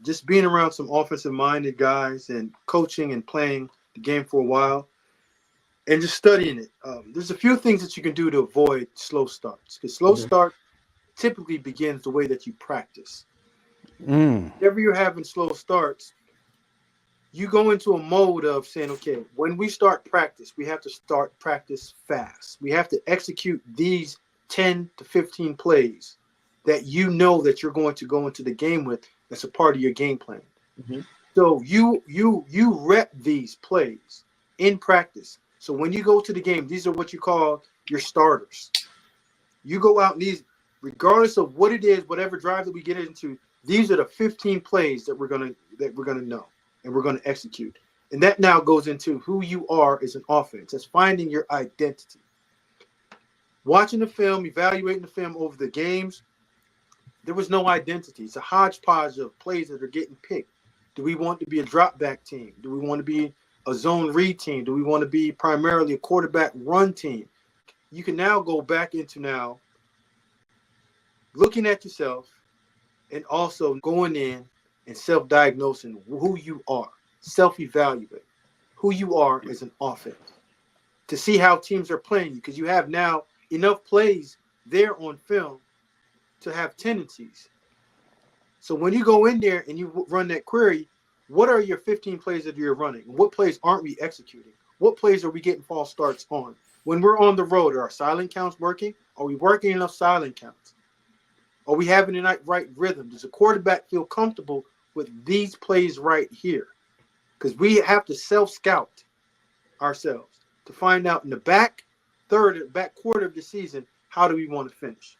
just being around some offensive-minded guys and coaching and playing the game for a while and just studying it. There's a few things that you can do to avoid slow starts, because slow start typically begins the way that you practice. Whenever you're having slow starts, you go into a mode of saying, okay, when we start practice, we have to start practice fast. We have to execute these 10 to 15 plays that you know that you're going to go into the game with. That's a part of your game plan. So you rep these plays in practice. So when you go to the game, these are what you call your starters. You go out and these, regardless of what it is, whatever drive that we get into, these are the 15 plays that we're gonna know and we're gonna execute. And that now goes into who you are as an offense. That's finding your identity. Watching the film, evaluating the film over the games, there was no identity. It's a hodgepodge of plays that are getting picked. Do we want to be a drop back team? Do we want to be a zone read team? Do we want to be primarily a quarterback run team? You can now go back into now looking at yourself and also going in and self-diagnosing who you are, self-evaluate who you are as an offense to see how teams are playing you, because you have now enough plays there on film to have tendencies. So when you go in there and you run that query, what are your 15 plays that you're running? What plays aren't we executing? What plays are we getting false starts on? When we're on the road, are our silent counts working? Are we working enough silent counts? Are we having the right rhythm? Does the quarterback feel comfortable with these plays right here? Because we have to self-scout ourselves to find out in the back quarter of the season, how do we want to finish?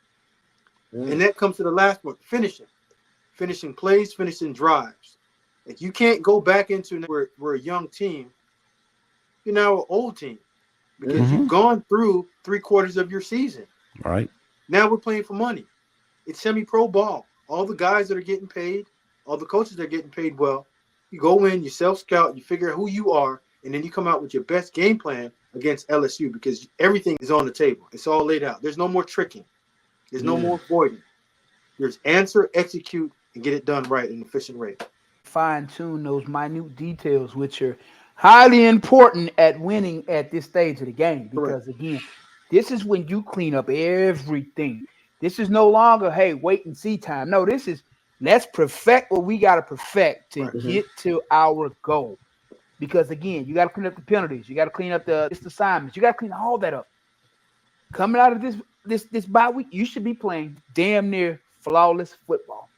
And that comes to the last one, finishing plays, finishing drives. Like, you can't go back into we're a young team. You're now an old team because you've gone through 3/4 of your season. Right. Now we're playing for money. It's semi-pro ball. All the guys that are getting paid, all the coaches that are getting paid well, you go in, you self-scout, you figure out who you are, and then you come out with your best game plan against LSU, because everything is on the table. It's all laid out. There's no more tricking. There's no more avoiding. There's answer, execute, and get it done right in an efficient rate. Fine-tune those minute details, which are highly important at winning at this stage of the game. Because, again, this is when you clean up everything. This is no longer, hey, wait and see time. No, this is let's perfect what we got to perfect to get to our goal. Because, again, you got to clean up the penalties. You got to clean up the assignments. You got to clean all that up. Coming out of this bye week, you should be playing damn near flawless football.